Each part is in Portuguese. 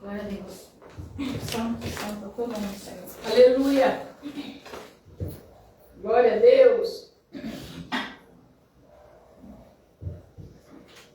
Glória a Deus. Santo, santo, é o teu nome, Senhor. Aleluia. Glória a Deus.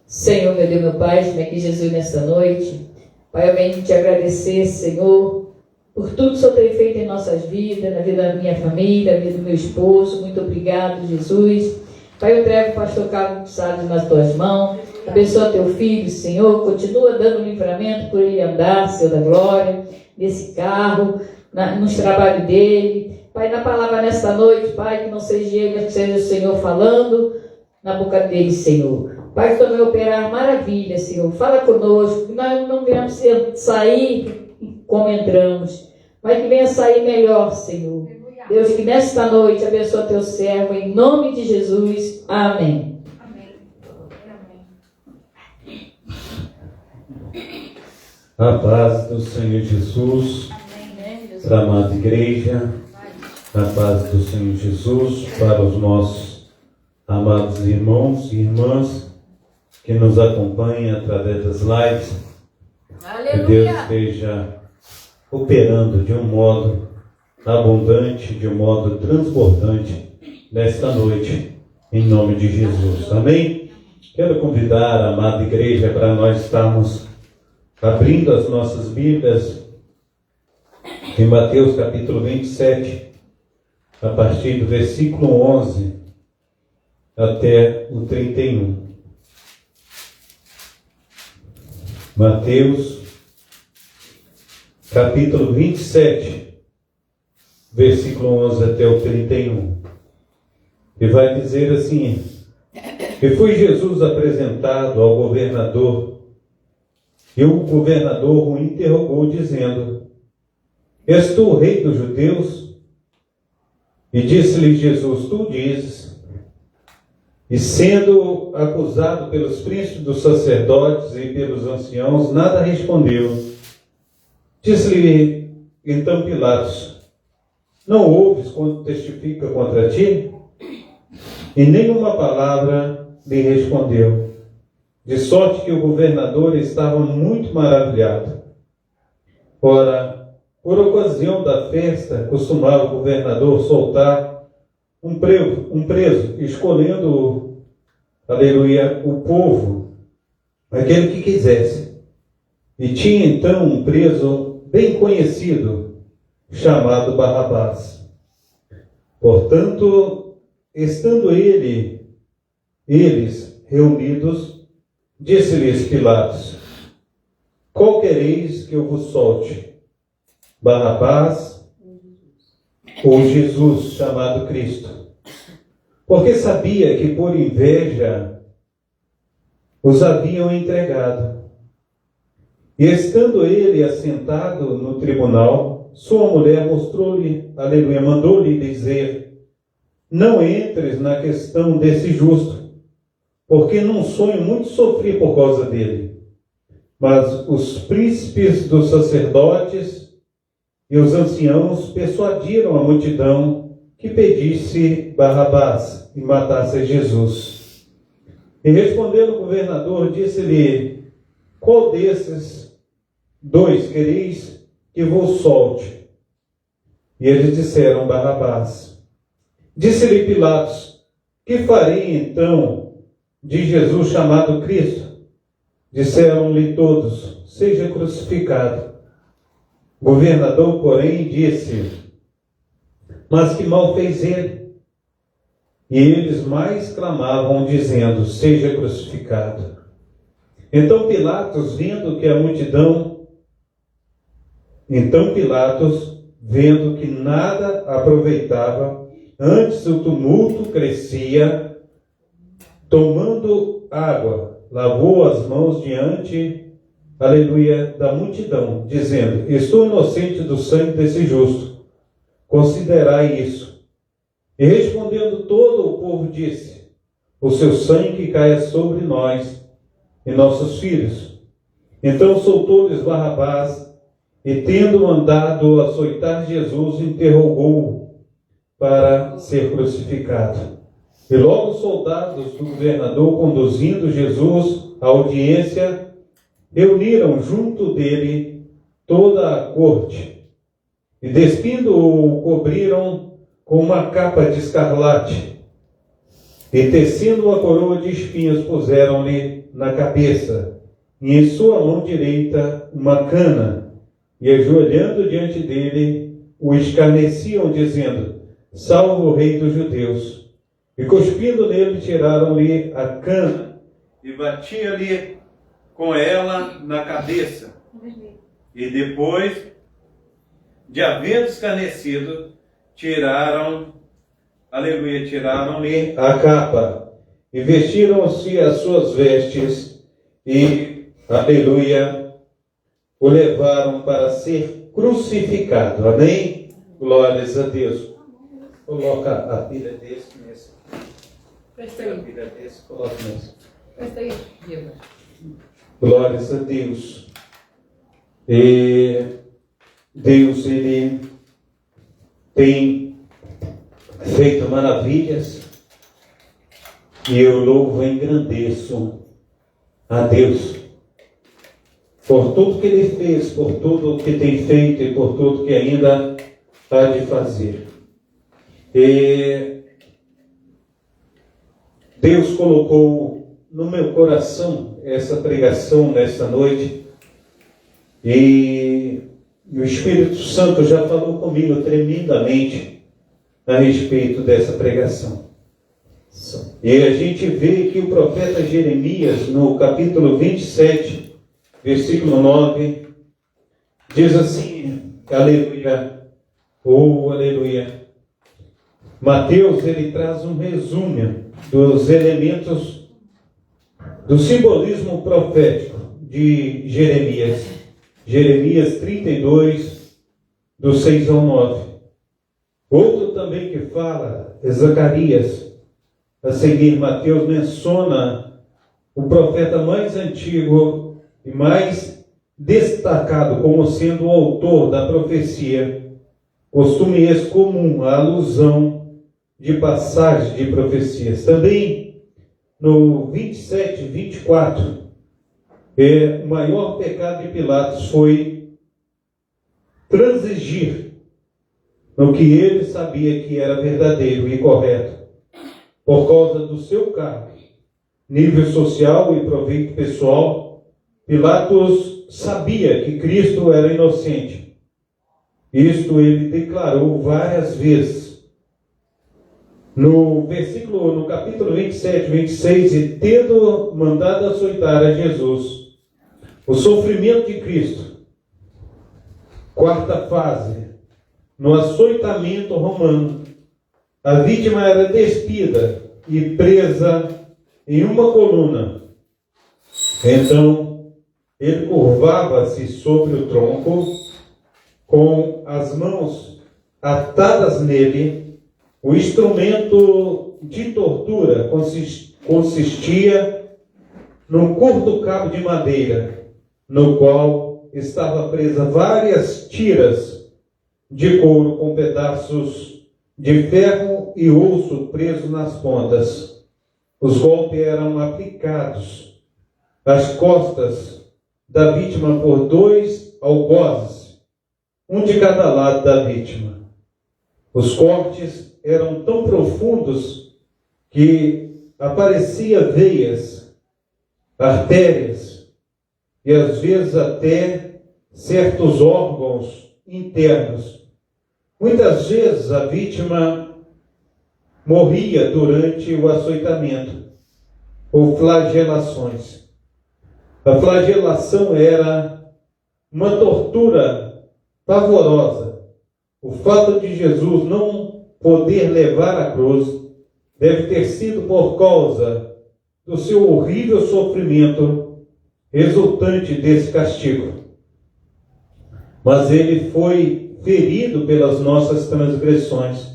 Senhor, meu Deus, meu Pai, estamos aqui, Jesus, nesta noite. Pai, eu venho te agradecer, Senhor, por tudo que o Senhor tem feito em nossas vidas, na vida da minha família, na vida do meu esposo. Muito obrigado, Jesus. Pai, eu entrego o pastor Carlos Salles nas tuas mãos. Abençoa teu filho, Senhor. Continua dando livramento por ele andar, Senhor da glória, nesse carro, nos trabalhos dele. Pai, na palavra nesta noite, Pai, que não seja ele, mas que seja o Senhor falando na boca dele, Senhor. Pai, que também operar maravilha, Senhor. Fala conosco, que nós não venhamos sair como entramos, mas que venha sair melhor, Senhor. Deus, que nesta noite abençoa teu servo, em nome de Jesus. Amém. A paz do Senhor Jesus, para a amada igreja, a paz do Senhor Jesus, para os nossos amados irmãos e irmãs que nos acompanham através das lives. Aleluia. Que Deus esteja operando de um modo abundante, de um modo transbordante nesta noite, em nome de Jesus. Amém? Quero convidar a amada igreja para nós estarmos abrindo as nossas Bíblias em Mateus capítulo 27, a partir do versículo 11 até o 31. Mateus capítulo 27, versículo 11 até o 31. E vai dizer assim: E foi Jesus apresentado ao governador, e o governador o interrogou, dizendo: És tu o rei dos judeus? E disse-lhe Jesus: Tu dizes. E sendo acusado pelos príncipes dos sacerdotes e pelos anciãos, nada respondeu. Disse-lhe então Pilatos: Não ouves quando testifica contra ti? E nenhuma palavra lhe respondeu. De sorte que o governador estava muito maravilhado. Ora, por ocasião da festa, costumava o governador soltar um preso, escolhendo, aleluia, o povo, aquele que quisesse. E tinha então um preso bem conhecido, chamado Barrabás. Portanto, estando eles reunidos, disse-lhes Pilatos: Qual quereis que eu vos solte? Barrabás ou Jesus, chamado Cristo? Porque sabia que por inveja os haviam entregado. E estando ele assentado no tribunal, sua mulher mostrou-lhe, aleluia, mandou-lhe dizer: Não entres na questão desse justo, porque num sonho muito sofri por causa dele. Mas os príncipes dos sacerdotes e os anciãos persuadiram a multidão que pedisse Barrabás e matasse Jesus. E respondendo o governador, disse-lhe: Qual desses dois quereis que vos solte? E eles disseram: Barrabás. Disse-lhe Pilatos: Que farei então de Jesus chamado Cristo? Disseram-lhe todos: Seja crucificado. O governador, porém, disse: Mas que mal fez ele? E eles mais clamavam, dizendo: Seja crucificado. Então Pilatos, vendo que nada aproveitava, antes o tumulto crescia, tomando água, lavou as mãos diante, aleluia, da multidão, dizendo: Estou inocente do sangue desse justo, considerai isso. E respondendo todo o povo disse: O seu sangue caia sobre nós e nossos filhos. Então soltou-lhes Barrabás, e tendo mandado açoitar Jesus, interrogou-o para ser crucificado. E logo os soldados do governador, conduzindo Jesus à audiência, reuniram junto dele toda a corte, e despindo-o, cobriram com uma capa de escarlate, e tecendo uma coroa de espinhos, puseram-lhe na cabeça, e em sua mão direita uma cana, e ajoelhando diante dele, o escarneciam, dizendo: Salve o Rei dos Judeus. E cuspindo nele, tiraram-lhe a cana, e batia-lhe com ela na cabeça. E depois de haver escarnecido, tiraram-lhe a capa, e vestiram-se as suas vestes, e, aleluia, o levaram para ser crucificado. Amém? Glórias a Deus. Coloca a pilha desse nesse. Presta A aí. pilha desse, coloca nesse. Presta aí. Diego. Glórias a Deus. E Deus, Ele tem feito maravilhas, e eu louvo e engrandeço a Deus por tudo que Ele fez, por tudo que tem feito e por tudo que ainda há de fazer. E Deus colocou no meu coração essa pregação nesta noite, e o Espírito Santo já falou comigo tremendamente a respeito dessa pregação. E a gente vê que o profeta Jeremias, no capítulo 27, versículo 9, diz assim, aleluia, oh aleluia. Mateus, ele traz um resumo dos elementos do simbolismo profético de Jeremias. Jeremias 32, do 6 ao 9. Outro também que fala é Zacarias. A seguir, Mateus menciona o profeta mais antigo e mais destacado como sendo o autor da profecia. Costume esse comum, a alusão de passagens de profecias. Também no 27, 24, o maior pecado de Pilatos foi transigir no que ele sabia que era verdadeiro e correto, por causa do seu cargo, nível social e proveito pessoal. Pilatos sabia que Cristo era inocente. Isto ele declarou várias vezes. No capítulo 27, 26, e tendo mandado açoitar a Jesus, o sofrimento de Cristo, quarta fase, no açoitamento romano, a vítima era despida e presa em uma coluna. Então, ele curvava-se sobre o tronco, com as mãos atadas nele. O instrumento de tortura consistia num curto cabo de madeira, no qual estava presa várias tiras de couro com pedaços de ferro e osso presos nas pontas. Os golpes eram aplicados às costas da vítima por 2 algozes, um de cada lado da vítima. Os cortes eram tão profundos que apareciam veias, artérias e às vezes até certos órgãos internos. Muitas vezes a vítima morria durante o açoitamento ou flagelações. A flagelação era uma tortura pavorosa. O fato de Jesus não poder levar a cruz deve ter sido por causa do seu horrível sofrimento resultante desse castigo. Mas ele foi ferido pelas nossas transgressões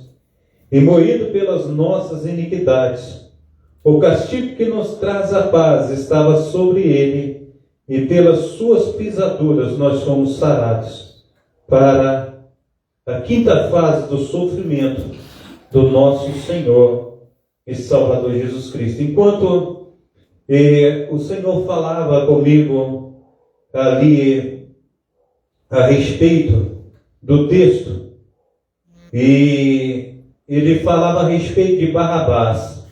e moído pelas nossas iniquidades. O castigo que nos traz a paz estava sobre ele, e pelas suas pisaduras nós fomos sarados. Para a quinta fase do sofrimento do nosso Senhor e Salvador Jesus Cristo. Enquanto o Senhor falava comigo ali a respeito do texto, e ele falava a respeito de Barrabás.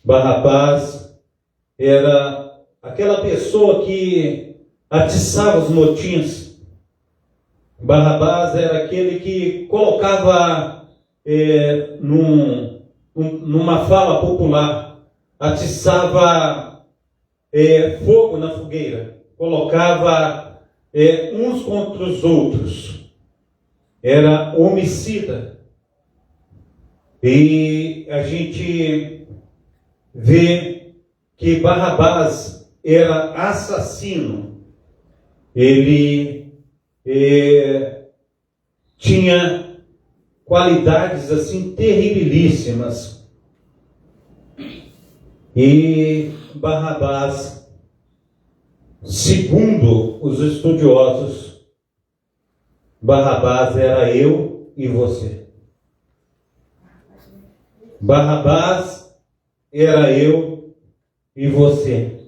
Barrabás era aquela pessoa que atiçava os motins. Barrabás era aquele que colocava numa fala popular, atiçava fogo na fogueira, colocava uns contra os outros, era homicida. E a gente vê que Barrabás era assassino. Ele tinha qualidades assim terribilíssimas. E Barrabás, segundo os estudiosos, Barrabás era eu e você. Barrabás era eu e você.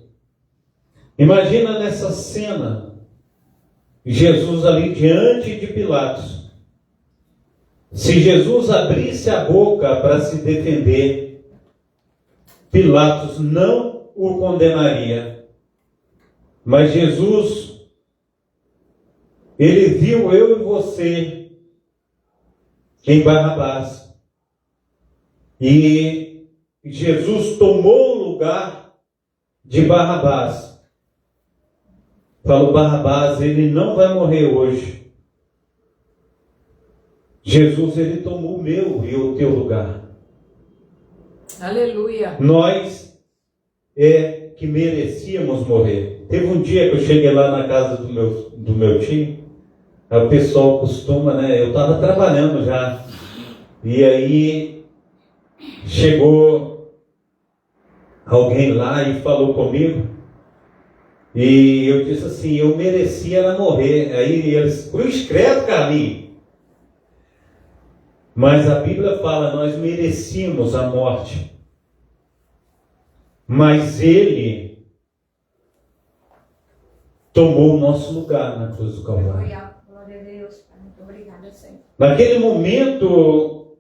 Imagina nessa cena, Jesus ali diante de Pilatos. Se Jesus abrisse a boca para se defender, Pilatos não o condenaria. Mas Jesus, ele viu eu e você em Barrabás. E Jesus tomou o lugar de Barrabás. Falou: Barrabás, ele não vai morrer hoje. Jesus, ele tomou o meu e o teu lugar. Aleluia. Nós que merecíamos morrer. Teve um dia que eu cheguei lá na casa do meu tio. O pessoal costuma, né? Eu estava trabalhando já. E aí chegou alguém lá e falou comigo. E eu disse assim: eu merecia era morrer. Aí eles: cruz credo, Carlinhos. Mas a Bíblia fala: nós merecíamos a morte. Mas ele tomou o nosso lugar na cruz do Calvário. Glória a Deus. Muito obrigada, Senhor. Naquele momento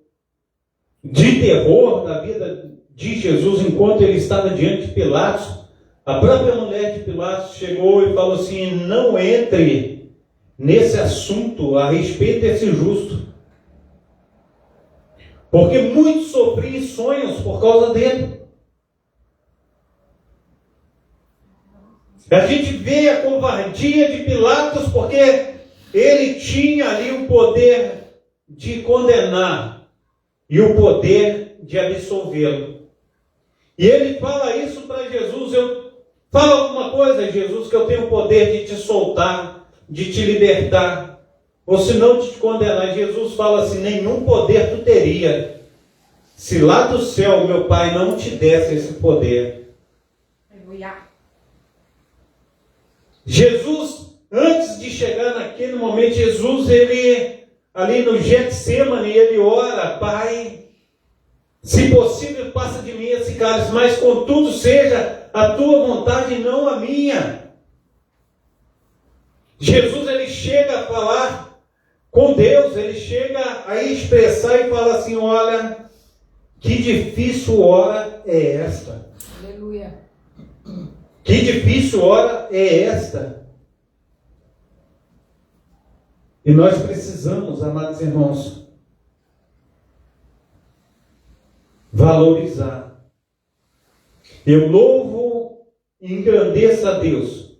de terror da vida de Jesus, enquanto ele estava diante de Pilatos, a própria mulher de Pilatos chegou e falou assim: não entre nesse assunto a respeito desse justo, porque muitos sofriam sonhos por causa dele. A gente vê a covardia de Pilatos porque ele tinha ali o poder de condenar e o poder de absolvê-lo. E ele fala isso para Jesus: fala alguma coisa, Jesus, que eu tenho o poder de te soltar, de te libertar, ou se não de te condenar. Jesus fala assim: nenhum poder tu teria, se lá do céu meu Pai não te desse esse poder. Aleluia. Jesus, antes de chegar naquele momento, Jesus, ele, ali no Getsemane, ele ora: Pai, se possível, passa de mim esse cálice, mas contudo seja a tua vontade e não a minha. Jesus, ele chega a falar com Deus, ele chega a expressar e fala assim: olha, que difícil hora é esta. Aleluia. Que difícil hora é esta. E nós precisamos, amados irmãos, valorizar. Eu louvo e engrandeço a Deus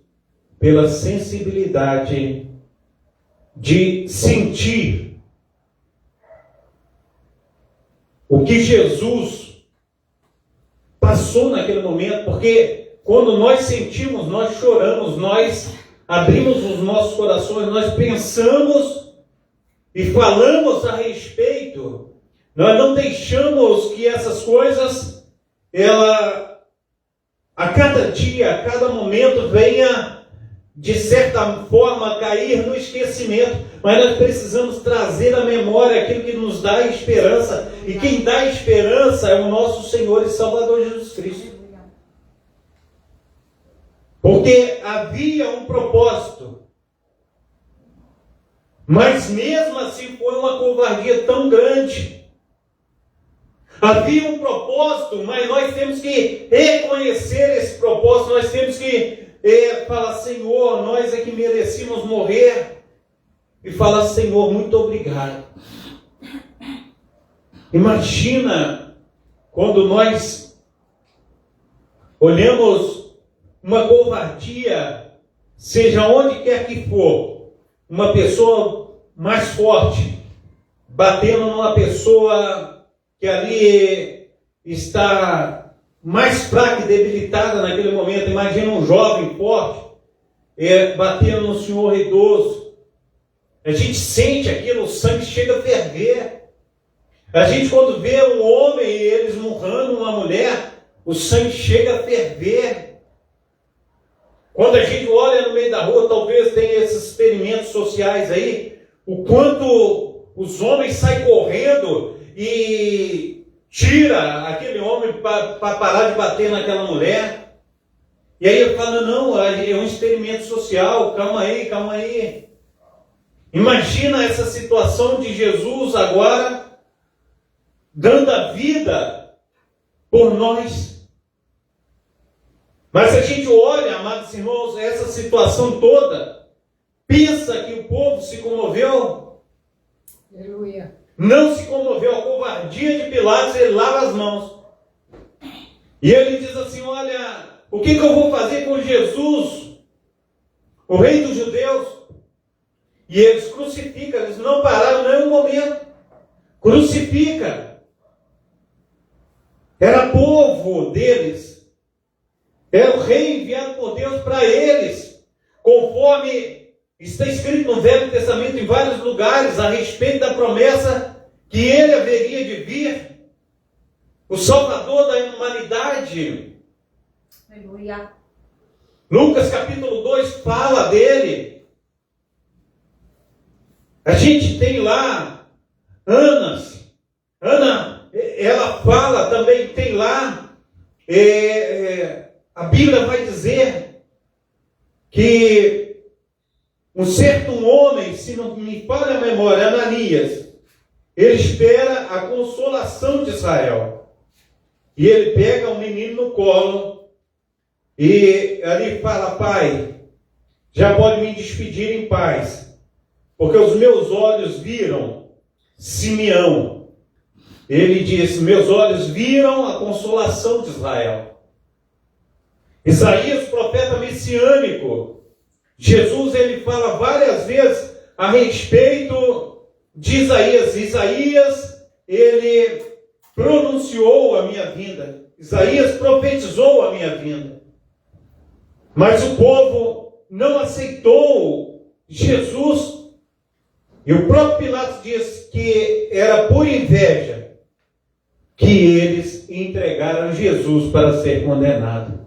pela sensibilidade de sentir o que Jesus passou naquele momento, porque quando nós sentimos, nós choramos, nós abrimos os nossos corações, nós pensamos e falamos a respeito. Nós não deixamos que essas coisas, a cada dia, a cada momento, venha, de certa forma, cair no esquecimento. Mas nós precisamos trazer à memória aquilo que nos dá esperança. E quem dá esperança é o nosso Senhor e Salvador Jesus Cristo. Porque havia um propósito. Mas mesmo assim foi uma covardia tão grande. Havia um propósito, mas nós temos que reconhecer esse propósito, nós temos que falar, Senhor, nós é que merecíamos morrer, e falar, Senhor, muito obrigado. Imagina quando nós olhamos uma covardia, seja onde quer que for, uma pessoa mais forte, batendo numa pessoa que ali está mais fraca e debilitada naquele momento. Imagina um jovem forte batendo no senhor idoso. A gente sente aquilo, o sangue chega a ferver. A gente, quando vê um homem e ele esmurrando uma mulher, o sangue chega a ferver. Quando a gente olha no meio da rua, talvez tenha esses experimentos sociais aí, o quanto os homens saem correndo e tira aquele homem para parar de bater naquela mulher. E aí ele fala, não, é um experimento social, calma aí, calma aí. Imagina essa situação de Jesus agora dando a vida por nós. Mas se a gente olha, amados irmãos, essa situação toda, pensa que o povo se comoveu? Aleluia. Não se comoveu. A covardia de Pilatos, ele lava as mãos. E ele diz assim, olha, o que eu vou fazer com Jesus, o rei dos judeus? E eles crucificam, eles não pararam nem um momento. Crucifica. Era povo deles. Era o rei enviado por Deus para eles. Conforme está escrito no Velho Testamento em vários lugares a respeito da promessa que ele haveria de vir. O Salvador da humanidade. Aleluia. Lucas capítulo 2 fala dele. A gente tem lá Ana, ela fala também, tem lá, a Bíblia vai dizer que um certo homem, se não me falha a memória, Ananias, ele espera a consolação de Israel. E ele pega o menino no colo e ali fala, pai, já pode me despedir em paz, porque os meus olhos viram Simeão. Ele disse, meus olhos viram a consolação de Israel. Isaías, profeta messiânico. Jesus, ele fala várias vezes a respeito de Isaías. Isaías, ele pronunciou a minha vinda. Isaías profetizou a minha vinda. Mas o povo não aceitou Jesus. E o próprio Pilatos diz que era por inveja que eles entregaram Jesus para ser condenado.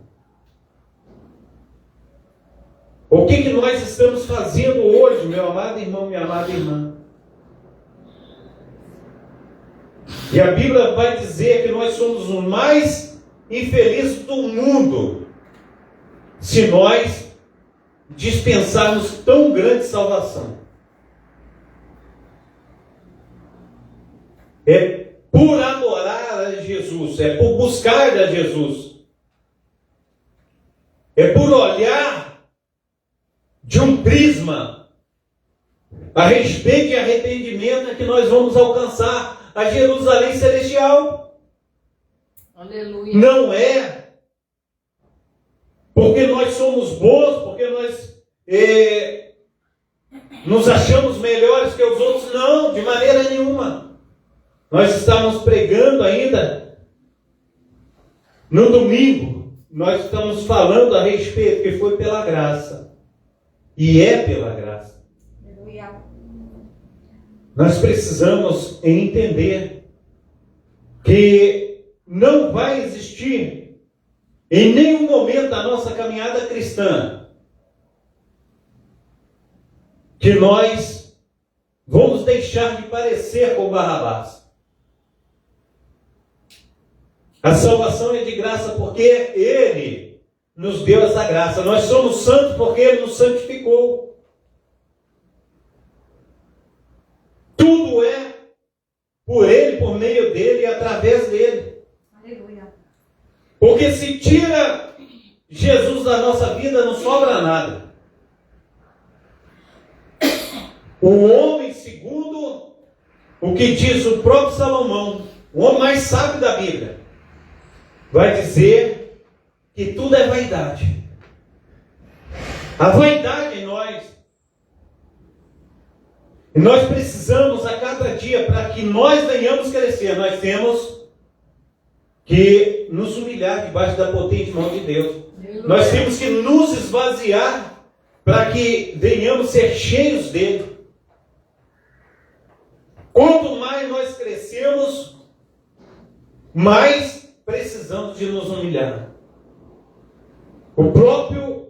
O que nós estamos fazendo hoje, meu amado irmão, minha amada irmã? E a Bíblia vai dizer que nós somos os mais infelizes do mundo se nós dispensarmos tão grande salvação. É por adorar a Jesus, é por buscar a Jesus, é por olhar de um prisma a respeito de arrependimento que nós vamos alcançar a Jerusalém Celestial. Aleluia. Não é porque nós somos bons, porque nós nos achamos melhores que os outros, não, de maneira nenhuma. Nós estamos pregando ainda no domingo, nós estamos falando a respeito que foi pela graça. E é pela graça. Aleluia. Nós precisamos entender que não vai existir em nenhum momento da nossa caminhada cristã que nós vamos deixar de parecer com Barrabás. A salvação é de graça porque Ele nos deu essa graça. Nós somos santos porque Ele nos santificou. tudo é por Ele, por meio dEle e através dEle. Aleluia. Porque se tira Jesus da nossa vida, não sobra nada. O homem, segundo o que diz o próprio Salomão, o homem mais sábio da Bíblia, vai dizer que tudo é vaidade. A vaidade em nós. E nós precisamos a cada dia, para que nós venhamos crescer, nós temos que nos humilhar debaixo da potente mão de Deus. Nós temos que nos esvaziar para que venhamos ser cheios dele. Quanto mais nós crescemos, mais precisamos de nos humilhar. O próprio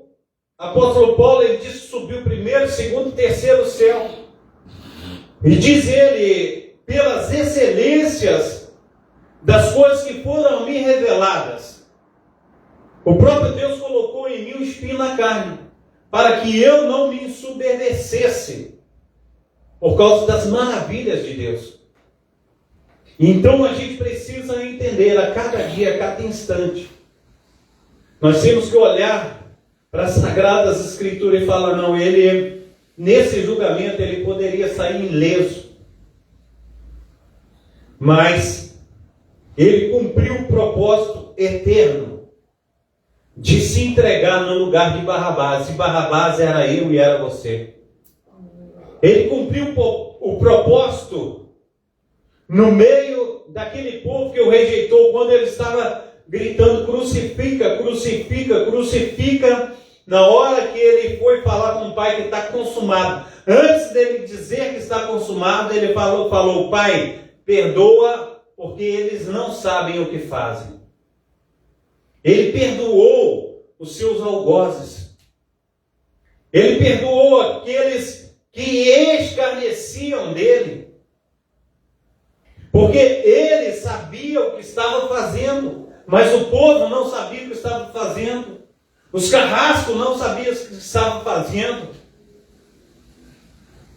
apóstolo Paulo, ele diz que subiu primeiro, segundo, terceiro céu. E diz ele, pelas excelências das coisas que foram me reveladas, o próprio Deus colocou em mim um espinho na carne, para que eu não me ensoberbecesse, por causa das maravilhas de Deus. Então a gente precisa entender a cada dia, a cada instante. Nós temos que olhar para as Sagradas Escrituras e falar, não, ele, nesse julgamento, ele poderia sair ileso. Mas ele cumpriu o propósito eterno de se entregar no lugar de Barrabás. E Barrabás era eu e era você. Ele cumpriu o propósito no meio daquele povo que o rejeitou, quando ele estava gritando, crucifica, crucifica, crucifica. Na hora que ele foi falar com o pai que está consumado, antes dele dizer que está consumado, ele falou, Pai, perdoa, porque eles não sabem o que fazem. Ele perdoou os seus algozes. Ele perdoou aqueles que escarneciam dele. Porque ele sabia o que estava fazendo, mas o povo não sabia o que estava fazendo. Os carrascos não sabiam o que estavam fazendo.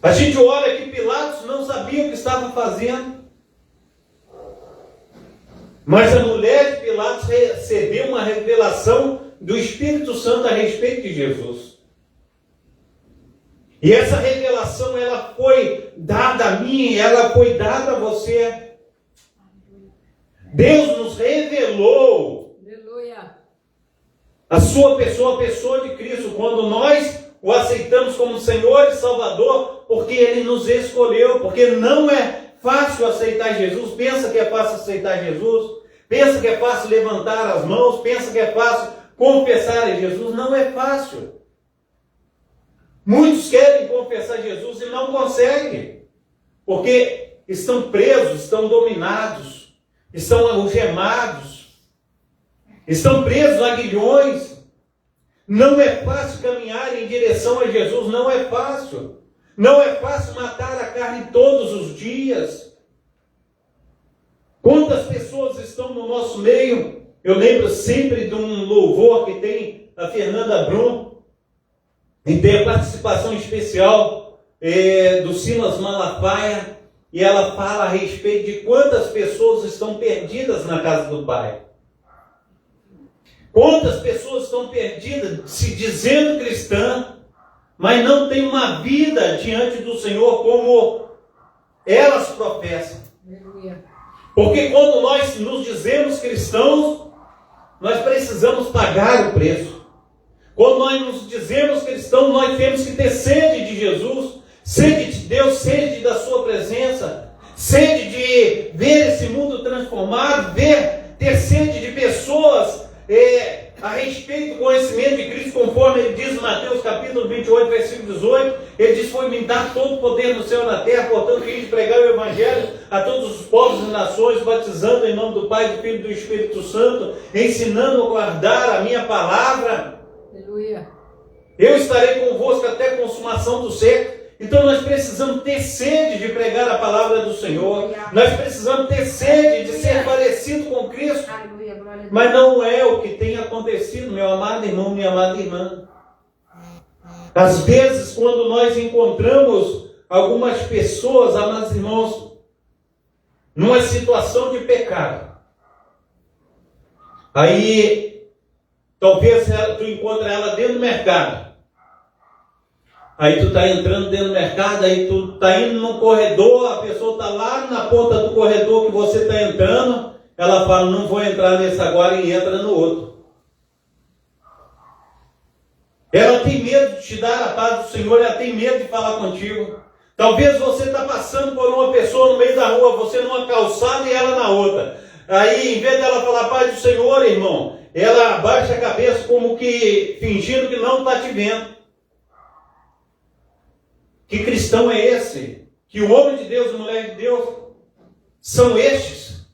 A gente olha que Pilatos não sabia o que estava fazendo. Mas a mulher de Pilatos recebeu uma revelação do Espírito Santo a respeito de Jesus. E essa revelação, ela foi dada a mim, ela foi dada a você. Deus nos revelou a sua pessoa, a pessoa de Cristo, quando nós o aceitamos como Senhor e Salvador, porque Ele nos escolheu, porque não é fácil aceitar Jesus. Pensa que é fácil aceitar Jesus? Pensa que é fácil levantar as mãos? Pensa que é fácil confessar a Jesus? Não é fácil. Muitos querem confessar Jesus e não conseguem, porque estão presos, estão dominados, estão algemados, estão presos a aguilhões. Não é fácil caminhar em direção a Jesus, não é fácil. Não é fácil matar a carne todos os dias. Quantas pessoas estão no nosso meio? Eu lembro sempre de um louvor que tem a Fernanda Brum, e tem a participação especial do Silas Malafaia, e ela fala a respeito de quantas pessoas estão perdidas na casa do Pai. Quantas pessoas estão perdidas, se dizendo cristã, mas não tem uma vida diante do Senhor como elas professam. Porque quando nós nos dizemos cristãos, nós precisamos pagar o preço. Quando nós nos dizemos cristãos, nós temos que ter sede de Jesus, sede de Deus, sede da sua presença, sede de ver esse mundo transformado, ter sede de pessoas a respeito do conhecimento de Cristo, conforme ele diz em Mateus capítulo 28, versículo 18, ele diz, foi-me dado todo o poder no céu e na terra, portanto, que de pregar o Evangelho a todos os povos e nações, batizando em nome do Pai, do Filho e do Espírito Santo, ensinando a guardar a minha palavra. Aleluia. Eu estarei convosco até a consumação do século. Então nós precisamos ter sede de pregar a palavra do Senhor. Nós precisamos ter sede de ser parecido com Cristo. Mas não é o que tem acontecido, meu amado irmão, minha amada irmã. Às vezes, quando nós encontramos algumas pessoas, amados irmãos, numa situação de pecado. Aí, talvez tu encontre ela dentro do mercado. Aí tu está entrando dentro do mercado, aí tu está indo num corredor, a pessoa está lá na ponta do corredor que você está entrando, ela fala, não vou entrar nesse agora, e entra no outro. Ela tem medo de te dar a paz do Senhor, ela tem medo de falar contigo. Talvez você está passando por uma pessoa no meio da rua, você numa calçada e ela na outra. Aí, em vez dela falar paz do Senhor, irmão, ela abaixa a cabeça como que fingindo que não está te vendo. Que cristão é esse? Que o homem de Deus e a mulher de Deus são estes?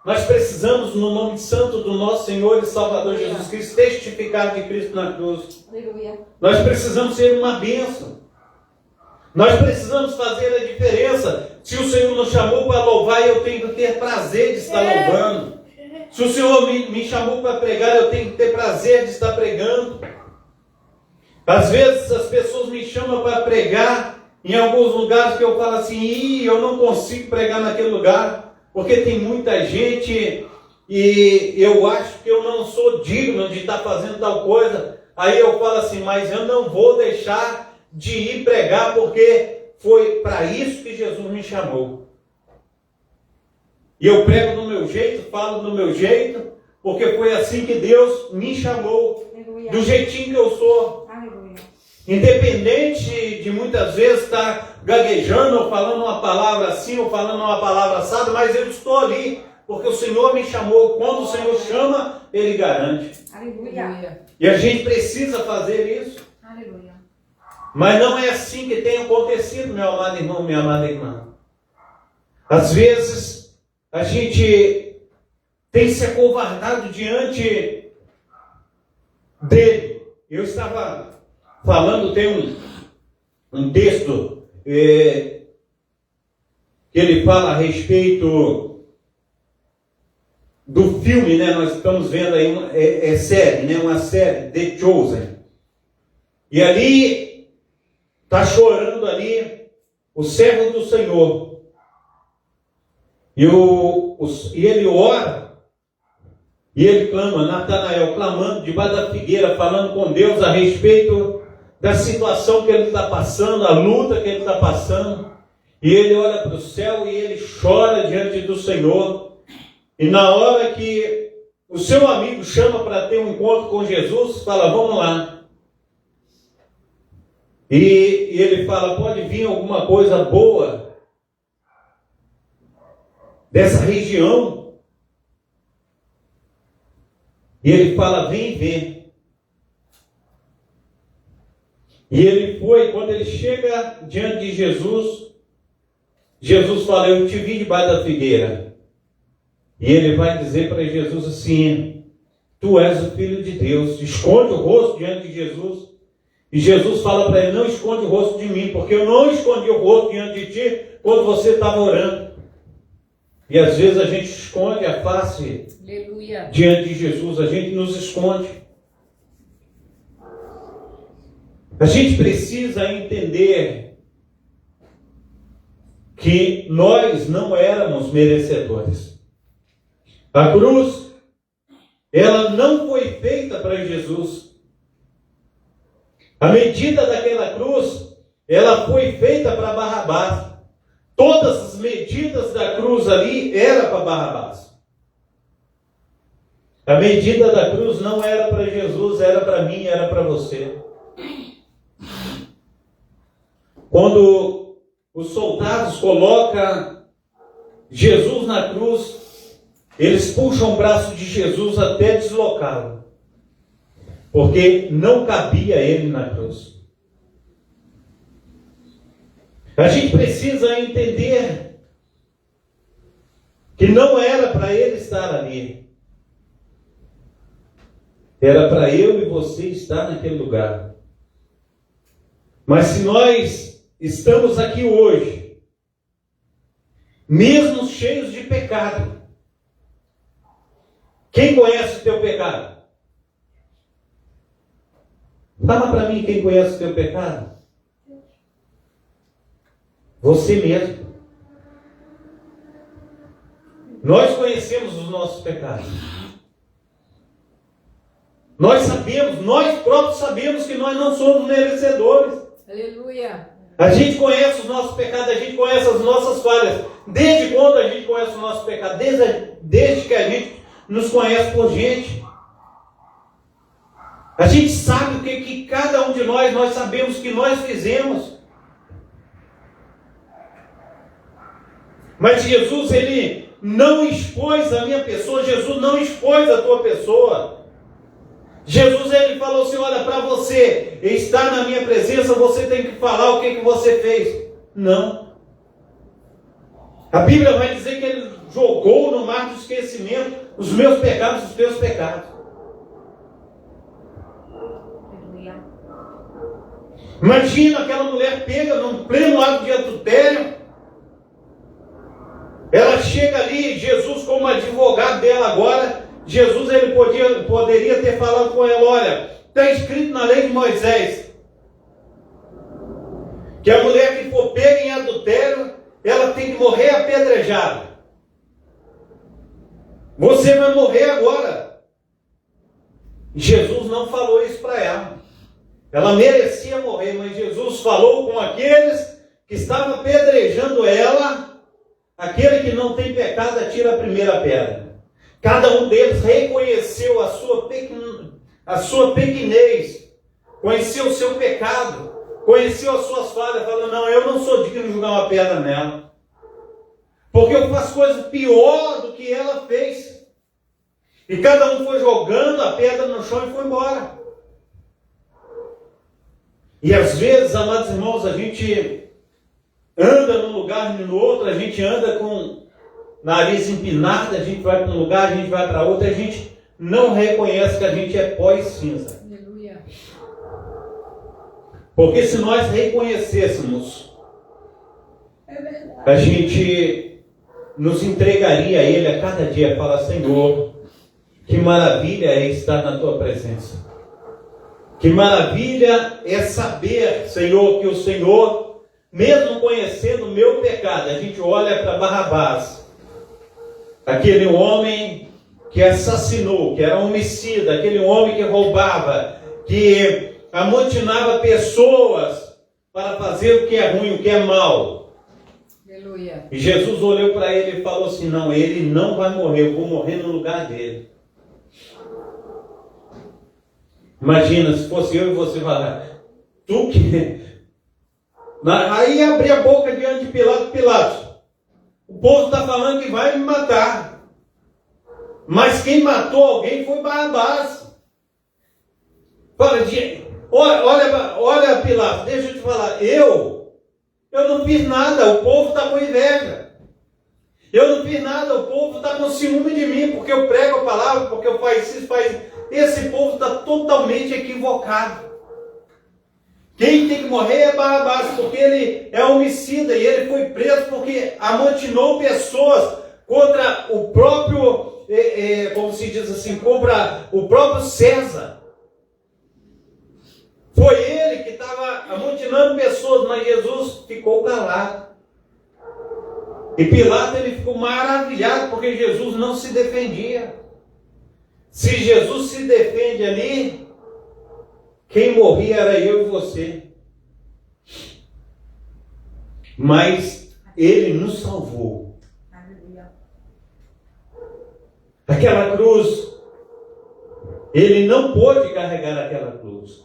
Nós precisamos, no nome santo do nosso Senhor e Salvador Jesus Cristo, testificar de Cristo na cruz. Aleluia. Nós precisamos ser uma bênção. Nós precisamos fazer a diferença. Se o Senhor nos chamou para louvar, eu tenho que ter prazer de estar louvando. Se o Senhor me chamou para pregar, eu tenho que ter prazer de estar pregando. Às vezes as pessoas me chamam para pregar em alguns lugares que eu falo assim, eu não consigo pregar naquele lugar, porque tem muita gente e eu acho que eu não sou digno de estar fazendo tal coisa. Aí eu falo assim, mas eu não vou deixar de ir pregar, porque foi para isso que Jesus me chamou. E eu prego do meu jeito, falo do meu jeito, porque foi assim que Deus me chamou, Aleluia. do jeitinho que eu sou. Aleluia. Independente de muitas vezes estar gaguejando, ou falando uma palavra assim, ou falando uma palavra assada, mas eu estou ali, porque o Senhor me chamou. Quando o Senhor chama, Ele garante. Aleluia. E a gente precisa fazer isso. Aleluia. Mas não é assim que tem acontecido, meu amado irmão, minha amada irmã. Às vezes, a gente tem se acovardado diante dele. Eu estava falando, tem um texto que ele fala a respeito do filme, né? Nós estamos vendo aí, série, né? Uma série, The Chosen. E ali, está chorando ali o servo do Senhor. E ele ora, e ele clama, Natanael, clamando debaixo da figueira, falando com Deus a respeito da situação que ele está passando, a luta que ele está passando. E ele olha para o céu e ele chora diante do Senhor. E na hora que o seu amigo chama para ter um encontro com Jesus, fala, vamos lá. E ele fala, pode vir alguma coisa boa dessa região? E ele fala, vem ver. E ele foi, quando ele chega diante de Jesus, Jesus fala, eu te vi debaixo da figueira. E ele vai dizer para Jesus assim, tu és o Filho de Deus. Esconde o rosto diante de Jesus. E Jesus fala para ele, não esconde o rosto de mim, porque eu não escondi o rosto diante de ti quando você estava orando. E às vezes a gente esconde a face Aleluia. diante de Jesus, a gente nos esconde. A gente precisa entender que nós não éramos merecedores. A cruz, ela não foi feita para Jesus. A medida daquela cruz, ela foi feita para Barrabás. Todas as medidas da cruz ali era para Barrabás. A medida da cruz não era para Jesus, era para mim, era para você. Quando os soldados colocam Jesus na cruz, eles puxam o braço de Jesus até deslocá-lo, porque não cabia ele na cruz. A gente precisa entender que não era para ele estar ali. Era para eu e você estar naquele lugar. Mas se nós estamos aqui hoje, mesmo cheios de pecado, quem conhece o teu pecado? Fala para mim quem conhece o teu pecado. Você mesmo. Nós conhecemos os nossos pecados. Nós sabemos, nós próprios sabemos que nós não somos merecedores. Aleluia. A gente conhece os nossos pecados, a gente conhece as nossas falhas. Desde quando a gente conhece os nossos pecados? Desde que a gente nos conhece por gente. A gente sabe o que cada um de nós sabemos que nós fizemos. Mas Jesus, Ele não expôs a minha pessoa, Jesus não expôs a tua pessoa. Jesus, Ele falou assim, olha, para você estar na minha presença, você tem que falar o que você fez. Não. A Bíblia vai dizer que Ele jogou no mar do esquecimento os meus pecados, os teus pecados. Imagina aquela mulher pega no pleno ato de adultério. Ela chega ali, Jesus como advogado dela agora, Jesus ele poderia ter falado com ela, olha, está escrito na lei de Moisés, que a mulher que for pega em adultério, ela tem que morrer apedrejada. Você vai morrer agora. Jesus não falou isso para ela. Ela merecia morrer, mas Jesus falou com aqueles que estavam apedrejando ela. Aquele que não tem pecado, atira a primeira pedra. Cada um deles reconheceu a sua pequenez, conheceu o seu pecado, conheceu as suas falhas, falando, não, eu não sou digno de jogar uma pedra nela, porque eu faço coisa pior do que ela fez. E cada um foi jogando a pedra no chão e foi embora. E às vezes, amados irmãos, a gente anda num lugar e no outro, a gente anda com nariz empinado, a gente vai para um lugar, a gente vai para outro, a gente não reconhece que a gente é pó e cinza. Aleluia. Porque se nós reconhecêssemos, a gente nos entregaria a Ele a cada dia, falar, Senhor, que maravilha é estar na Tua presença. Que maravilha é saber, Senhor, que o Senhor, mesmo conhecendo o meu pecado, a gente olha para Barrabás, aquele homem que assassinou, que era homicida, aquele homem que roubava, que amotinava pessoas para fazer o que é ruim, o que é mal. Aleluia. E Jesus olhou para ele e falou assim, não, ele não vai morrer, eu vou morrer no lugar dele. Imagina, se fosse eu e você falar, tu que... Aí abri a boca diante de Pilatos. O povo está falando que vai me matar. Mas quem matou alguém foi Barrabás. Olha Pilatos, deixa eu te falar, eu não fiz nada, o povo está com inveja. Eu não fiz nada, o povo está com ciúme de mim, porque eu prego a palavra, porque eu faço isso, faço isso. Esse povo está totalmente equivocado. Quem tem que morrer é Barrabás, porque ele é homicida e ele foi preso porque amotinou pessoas contra o próprio, como se diz assim, contra o próprio César. Foi ele que estava amotinando pessoas, mas Jesus ficou calado. E Pilatos ele ficou maravilhado porque Jesus não se defendia. Se Jesus se defende ali, quem morria era eu e você. Mas Ele nos salvou. Aquela cruz, Ele não pôde carregar aquela cruz.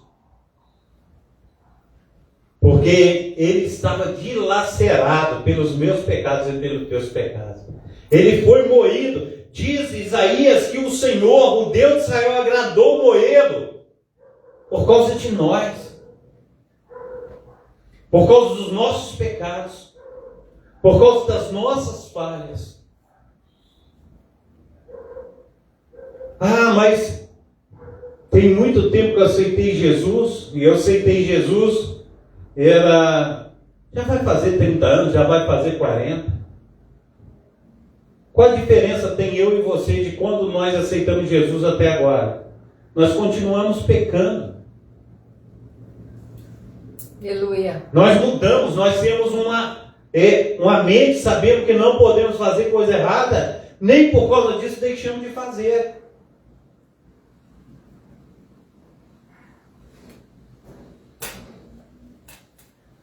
Porque Ele estava dilacerado pelos meus pecados e pelos teus pecados. Ele foi moído. Diz Isaías que o Senhor, o Deus de Israel, agradou moê-lo por causa de nós, por causa dos nossos pecados, por causa das nossas falhas. Ah, mas tem muito tempo que eu aceitei Jesus, e eu aceitei Jesus, já vai fazer 30 anos, já vai fazer 40. Qual a diferença tem eu e você de quando nós aceitamos Jesus até agora? Nós continuamos pecando. Aleluia. Nós mudamos, nós temos uma uma mente, sabemos que não podemos fazer coisa errada, nem por causa disso deixamos de fazer.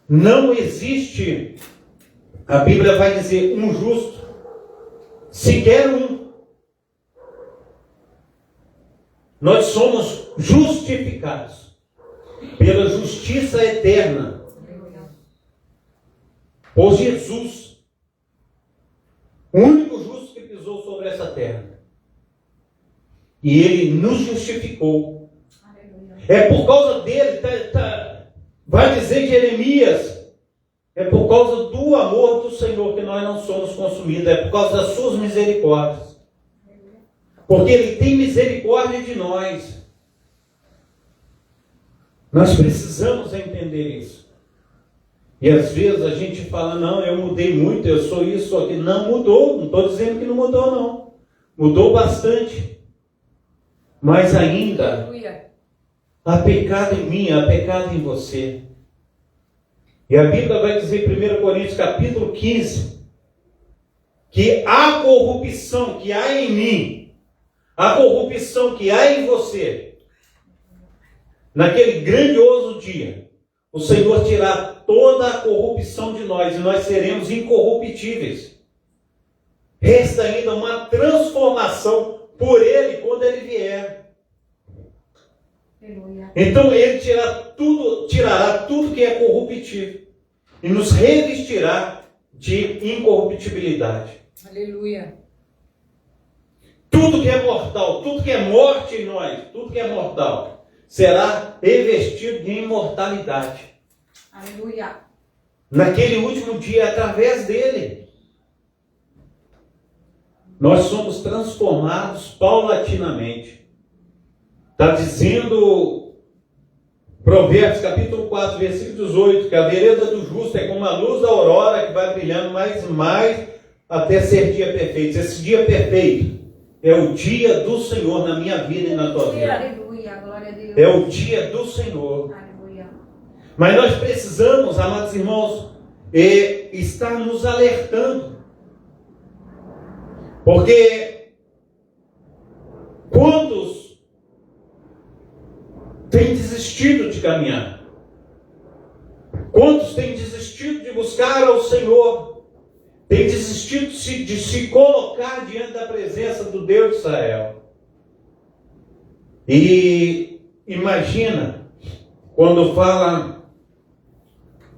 Não existe, a Bíblia vai dizer, um justo, sequer um. Nós somos justificados pela justiça eterna por Jesus, o único justo que pisou sobre essa terra. E Ele nos justificou. É por causa dele, vai dizer Jeremias, é por causa do amor do Senhor que nós não somos consumidos, é por causa das suas misericórdias. Porque Ele tem misericórdia de nós. Nós precisamos entender isso. E às vezes a gente fala, não, eu mudei muito, eu sou isso, sou aquilo. Não mudou, não estou dizendo que não mudou, não. Mudou bastante. Mas ainda há pecado em mim, há pecado em você. E a Bíblia vai dizer em 1 Coríntios capítulo 15, que a corrupção que há em mim, a corrupção que há em você, naquele grandioso dia, o Senhor tirará toda a corrupção de nós e nós seremos incorruptíveis. Resta ainda uma transformação por Ele quando Ele vier. Então Ele tirará tudo que é corruptível e nos revestirá de incorruptibilidade. Aleluia. Tudo que é mortal, tudo que é morte em nós, tudo que é mortal, será revestido de imortalidade. Aleluia. Naquele último dia, através dele, nós somos transformados paulatinamente. Está dizendo Provérbios capítulo 4, versículo 18, que a vereda do justo é como a luz da aurora que vai brilhando mais e mais até ser dia perfeito. Esse dia perfeito é o dia do Senhor na minha vida e na tua vida. Aleluia, glória a Deus. É o dia do Senhor. Aleluia. Mas nós precisamos, amados irmãos, estar nos alertando. Porque quantos têm desistido de caminhar? Quantos têm desistido de buscar ao Senhor? Têm desistido de se colocar diante da presença do Deus de Israel? E imagina, quando fala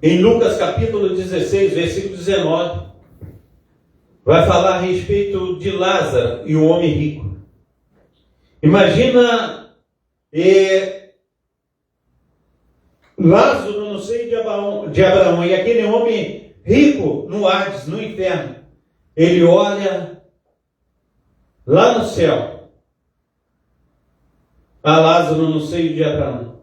em Lucas capítulo 16, versículo 19, vai falar a respeito de Lázaro e o homem rico. Imagina Lázaro no seio de Abraão e aquele homem rico no Hades, no inferno. Ele olha lá no céu a Lázaro no seio de Abraão.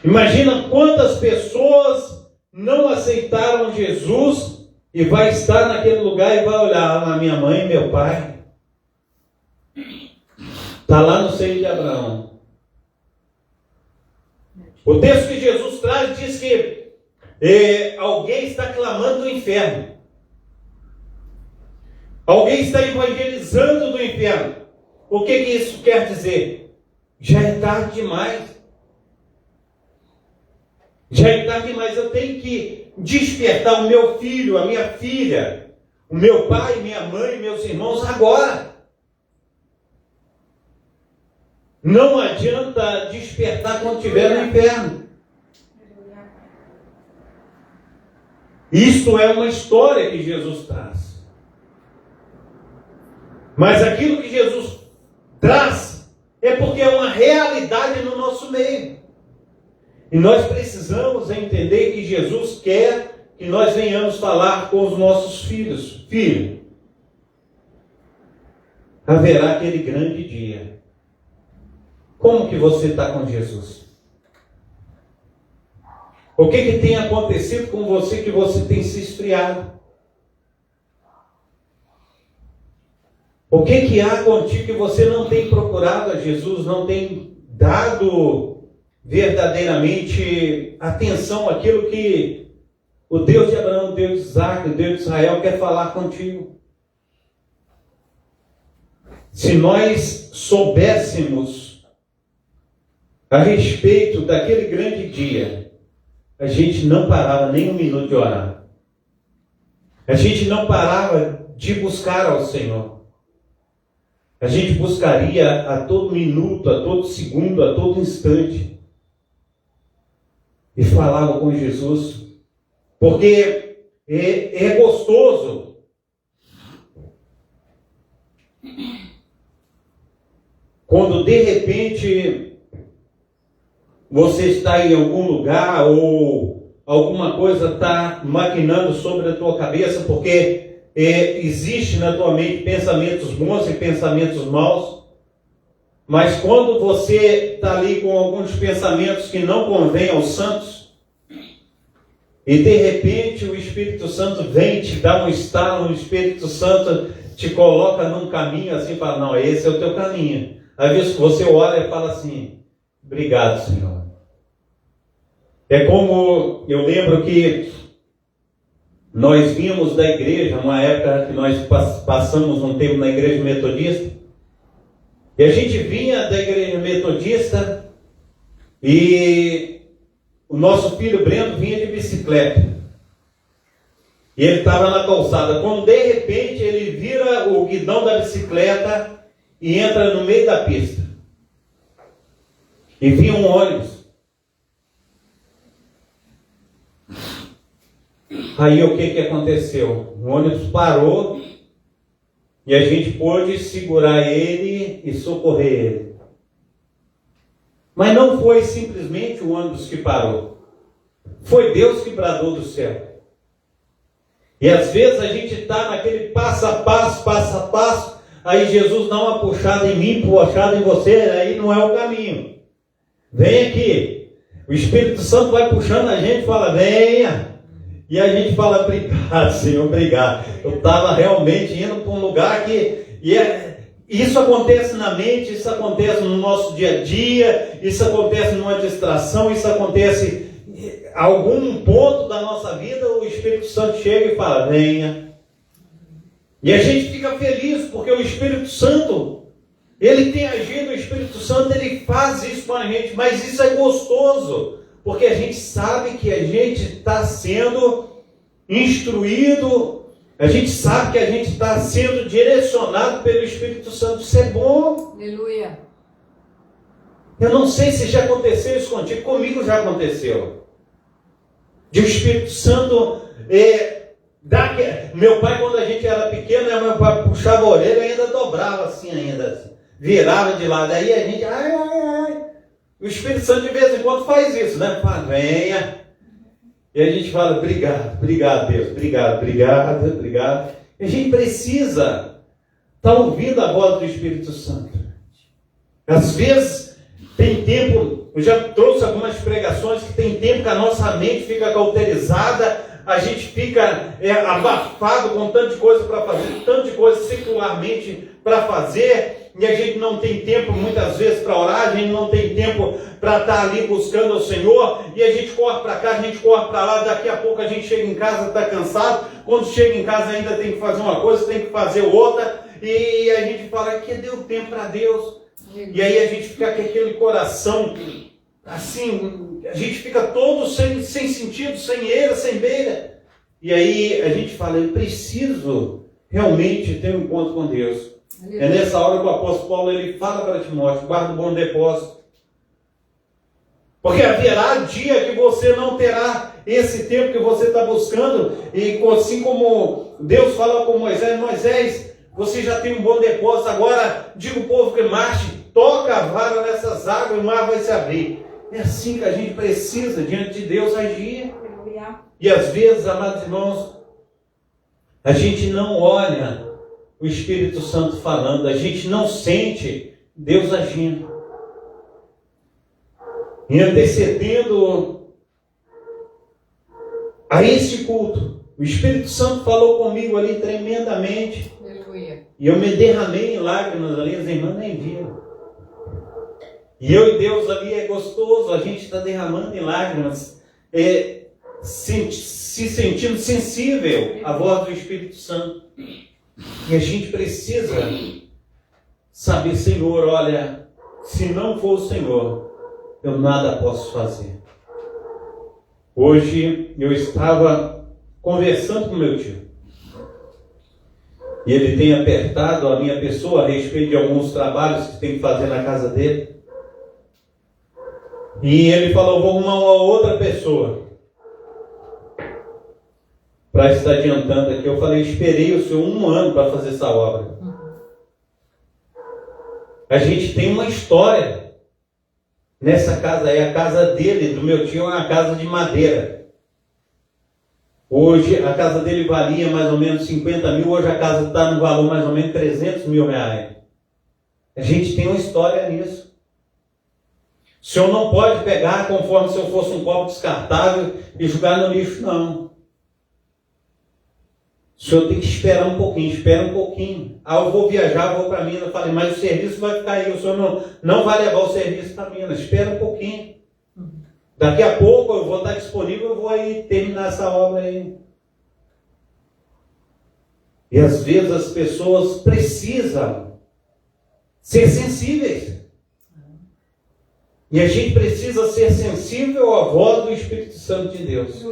Imagina quantas pessoas não aceitaram Jesus e vai estar naquele lugar e vai olhar lá minha mãe e meu pai. Está lá no seio de Abraão. O texto que Jesus traz diz que alguém está clamando do inferno. Alguém está evangelizando do inferno. O que isso quer dizer? Já é tarde demais. Já é tarde demais. Eu tenho que despertar o meu filho, a minha filha, o meu pai, minha mãe, meus irmãos agora. Não adianta despertar quando estiver no inferno. Isto é uma história que Jesus traz. Mas aquilo que Jesus traz é porque é uma realidade no nosso meio. E nós precisamos entender que Jesus quer que nós venhamos falar com os nossos filhos. Filho, haverá aquele grande dia. Como que você está com Jesus? O que tem acontecido com você que você tem se esfriado? O que há contigo que você não tem procurado a Jesus, não tem dado verdadeiramente atenção àquilo que O Deus de Abraão, o Deus de Isaac, o Deus de Israel quer falar contigo. Se nós soubéssemos a respeito daquele grande dia, a gente não parava nem um minuto de orar. A gente não parava de buscar ao Senhor. A gente buscaria a todo minuto, a todo segundo, a todo instante. E falava com Jesus. Porque é gostoso quando de repente você está em algum lugar ou alguma coisa está maquinando sobre a tua cabeça, porque existe na tua mente pensamentos bons e pensamentos maus, mas quando você está ali com alguns pensamentos que não convêm aos santos, e de repente o Espírito Santo vem te dá um estalo, o Espírito Santo te coloca num caminho assim, fala, não, esse é o teu caminho. Às vezes você olha e fala assim, obrigado, Senhor. É como, eu lembro que nós vimos da igreja, uma época que nós passamos um tempo na igreja metodista, e a gente vinha da igreja metodista e o nosso filho Breno vinha de bicicleta. E ele estava na calçada. Quando de repente ele vira o guidão da bicicleta e entra no meio da pista. E vinha um ônibus. Aí o que aconteceu? O ônibus parou e a gente pôde segurar ele e socorrer ele. Mas não foi simplesmente o ônibus que parou. Foi Deus que bradou do céu. E às vezes a gente está naquele passo a passo, aí Jesus dá uma puxada em mim, puxada em você, aí não é o caminho. Vem aqui. O Espírito Santo vai puxando a gente e fala, venha. E a gente fala, obrigado, Senhor, obrigado. Eu estava realmente indo para um lugar que... Isso acontece na mente, isso acontece no nosso dia a dia, isso acontece numa distração, isso acontece em algum ponto da nossa vida, o Espírito Santo chega e fala, venha. E a gente fica feliz, porque o Espírito Santo, ele tem agido, o Espírito Santo, ele faz isso com a gente, mas isso é gostoso, porque a gente sabe que a gente está sendo instruído, a gente sabe que a gente está sendo direcionado pelo Espírito Santo. Isso é bom. Aleluia. Eu não sei se já aconteceu isso contigo. Comigo já aconteceu. De o Espírito Santo... Meu pai, quando a gente era pequeno, meu pai puxava a orelha e ainda dobrava assim ainda. Assim, virava de lado. Aí a gente... Ai. O Espírito Santo de vez em quando faz isso, né? Fala, venha. E a gente fala, obrigado Deus, obrigado. E a gente precisa estar ouvindo a voz do Espírito Santo. Às vezes tem tempo, eu já trouxe algumas pregações que tem tempo que a nossa mente fica cauterizada, a gente fica abafado com tanto de coisa para fazer, tanto de coisa secularmente para fazer, e a gente não tem tempo muitas vezes para orar, a gente não tem tempo para estar ali buscando o Senhor, e a gente corre para cá, a gente corre para lá, daqui a pouco a gente chega em casa, está cansado, quando chega em casa ainda tem que fazer uma coisa, tem que fazer outra, e a gente fala, que deu tempo para Deus, e aí a gente fica com aquele coração, assim, a gente fica todo sem sentido, sem eira, sem beira, e aí a gente fala, eu preciso realmente ter um encontro com Deus. É nessa hora que o apóstolo Paulo ele fala para Timóteo, guarda um bom depósito. Porque haverá dia que você não terá esse tempo que você está buscando, e assim como Deus fala com Moisés, você já tem um bom depósito, agora diga ao povo que marche, toca a vara nessas águas e o mar vai se abrir. É assim que a gente precisa diante de Deus agir. E às vezes, amados irmãos, a gente não olha o Espírito Santo falando, a gente não sente Deus agindo. E antecedendo a este culto, o Espírito Santo falou comigo ali tremendamente. Aleluia. E eu me derramei em lágrimas ali, as irmãs nem viram. E eu e Deus ali é gostoso, a gente está derramando em lágrimas. se sentindo sensível à voz do Espírito Santo. E a gente precisa saber, Senhor, olha, se não for o Senhor, eu nada posso fazer. Hoje eu estava conversando com meu tio. E ele tem apertado a minha pessoa a respeito de alguns trabalhos que tem que fazer na casa dele. E ele falou, vou arrumar uma outra pessoa para estar adiantando aqui. Eu falei, esperei o senhor 1 ano para fazer essa obra. A gente tem uma história nessa casa aí. A casa dele, do meu tio, é uma casa de madeira. Hoje a casa dele valia mais ou menos 50 mil, hoje a casa está no valor mais ou menos 300 mil reais. A gente tem uma história nisso. O senhor não pode pegar conforme se eu fosse um copo descartável e jogar no lixo, não. O senhor tem que esperar um pouquinho, espera um pouquinho. Ah, eu vou viajar, vou para Minas. Eu falei, mas o serviço vai ficar aí, o senhor não vai levar o serviço para Minas, espera um pouquinho. Daqui a pouco eu vou estar disponível, eu vou aí terminar essa obra aí. E às vezes as pessoas precisam ser sensíveis. E a gente precisa ser sensível à voz do Espírito Santo de Deus.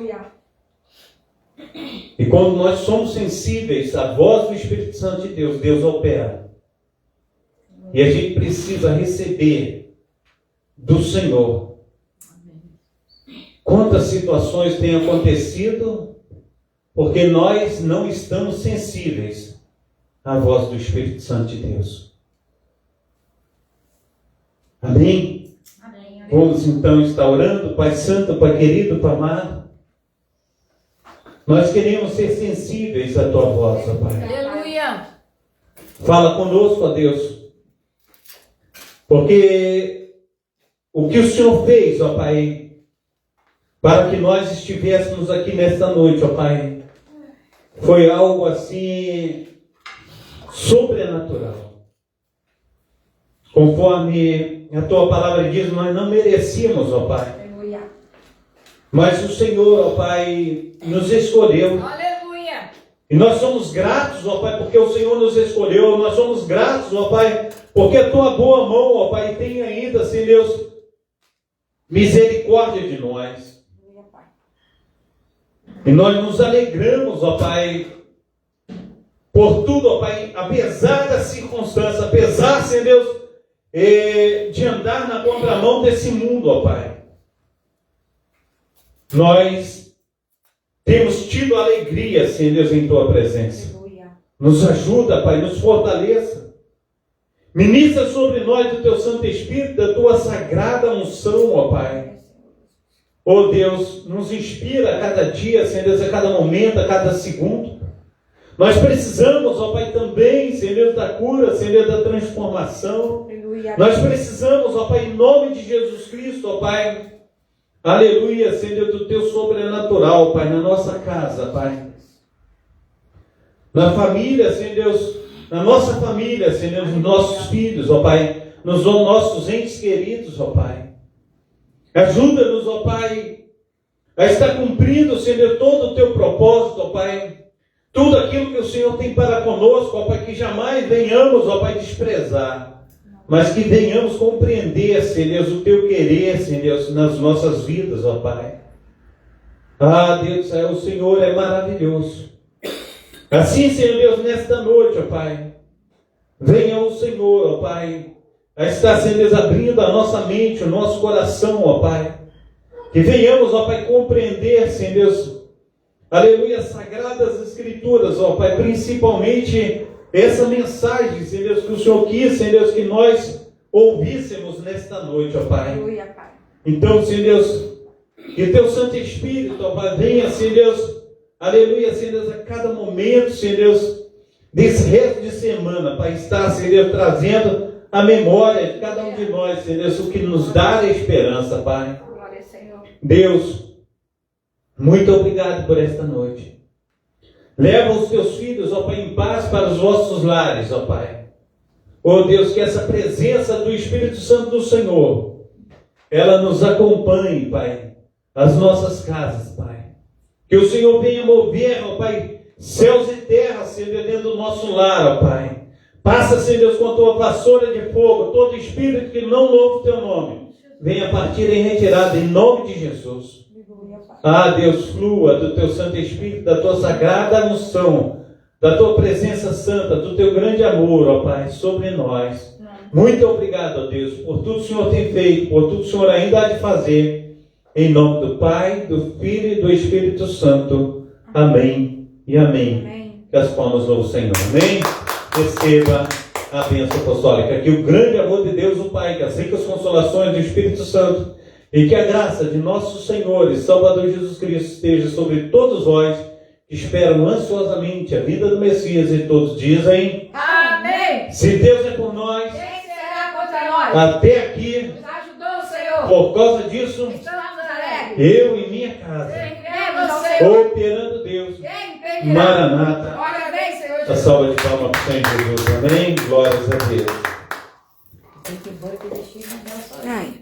E quando nós somos sensíveis à voz do Espírito Santo de Deus, Deus opera. E a gente precisa receber do Senhor. Quantas situações têm acontecido porque nós não estamos sensíveis à voz do Espírito Santo de Deus. Amém? Amém. Vamos então estar orando. Pai Santo, Pai querido, Pai amado, nós queremos ser sensíveis à Tua voz, ó Pai. Aleluia. Fala conosco, ó Deus, porque o que o Senhor fez, ó Pai, para que nós estivéssemos aqui nesta noite, ó Pai, foi algo assim sobrenatural. Conforme a Tua palavra diz, nós não merecíamos, ó Pai. Aleluia. Mas o Senhor, ó Pai, nos escolheu. Aleluia. E nós somos gratos, ó Pai, porque o Senhor nos escolheu. Nós somos gratos, ó Pai, porque a Tua boa mão, ó Pai, tem ainda, Senhor Deus, misericórdia de nós. E nós nos alegramos, ó Pai, por tudo, ó Pai, apesar da circunstância, apesar, Senhor Deus, de andar na contramão desse mundo, ó Pai. Nós temos tido alegria, Senhor Deus, em Tua presença. Nos ajuda, Pai, nos fortaleça. Ministra sobre nós do Teu Santo Espírito, da Tua sagrada unção, ó Pai. Ó Deus, nos inspira a cada dia, Senhor Deus, a cada momento, a cada segundo. Nós precisamos, ó Pai, também, Senhor Deus, da cura, Senhor Deus, da transformação. Aleluia. Nós precisamos, ó Pai, em nome de Jesus Cristo, ó Pai, aleluia, Senhor Deus, do Teu sobrenatural, Pai, na nossa casa, Pai. Na família, Senhor Deus, na nossa família, Senhor Deus, nos nossos filhos, ó Pai, nos nossos entes queridos, ó Pai. Ajuda-nos, ó Pai, a estar cumprindo, Senhor, todo o Teu propósito, ó Pai. Tudo aquilo que o Senhor tem para conosco, ó Pai, que jamais venhamos, ó Pai, desprezar. Mas que venhamos compreender, Senhor Deus, o Teu querer, Senhor Deus, nas nossas vidas, ó Pai. Ah, Deus, o Senhor é maravilhoso. Assim, Senhor Deus, nesta noite, ó Pai, venha o Senhor, ó Pai, a estar, Senhor Deus, abrindo a nossa mente, o nosso coração, ó Pai. Que venhamos, ó Pai, compreender, Senhor Deus, aleluia, sagradas escrituras, ó Pai, principalmente essa mensagem, Senhor Deus, que o Senhor quis, Senhor Deus, que nós ouvíssemos nesta noite, ó Pai. Aleluia, Pai. Então, Senhor Deus, que Teu Santo Espírito, ó Pai, venha, Senhor Deus, aleluia, Senhor Deus, a cada momento, Senhor Deus, desse resto de semana, Pai, estar, Senhor Deus, trazendo a memória de cada um de nós, Senhor Deus, o que nos dá a esperança, Pai. Glória, Senhor. Deus, muito obrigado por esta noite. Leva os Teus filhos, ó Pai, em paz para os vossos lares, ó Pai. Ó Deus, que essa presença do Espírito Santo do Senhor, ela nos acompanhe, Pai, às nossas casas, Pai. Que o Senhor venha mover, ó Pai, céus e terra, Senhor, dentro do nosso lar, ó Pai. Passa, Senhor Deus, com a tua vassoura de fogo, todo espírito que não louva o teu nome, venha partir em retirada, em nome de Jesus. Ah, Deus, flua do teu Santo Espírito, da tua sagrada unção, da tua presença santa, do teu grande amor, ó Pai, sobre nós. Muito obrigado, ó Deus, por tudo que o Senhor tem feito, por tudo que o Senhor ainda há de fazer. Em nome do Pai, do Filho e do Espírito Santo. Amém e amém. Que as palmas louvam o Senhor. Amém. Receba a bênção apostólica. Que o grande amor de Deus, o Pai, que as ricas consolações do Espírito Santo e que a graça de nosso Senhor e Salvador Jesus Cristo esteja sobre todos vós que esperam ansiosamente a vinda do Messias, e todos dizem: Amém. Se Deus é por nós, Quem será contra nós? até aqui, Nos ajudou o Senhor. por causa disso, Estamos alegres. eu e minha casa, Cremos ao Senhor. operando Deus, Quem impedirá? Maranata. Olha bem, Senhor A Jesus. salva de palmas para o Senhor Jesus. Amém. Glórias a Deus. Tem que embora que eu deixei na nossa. Ai.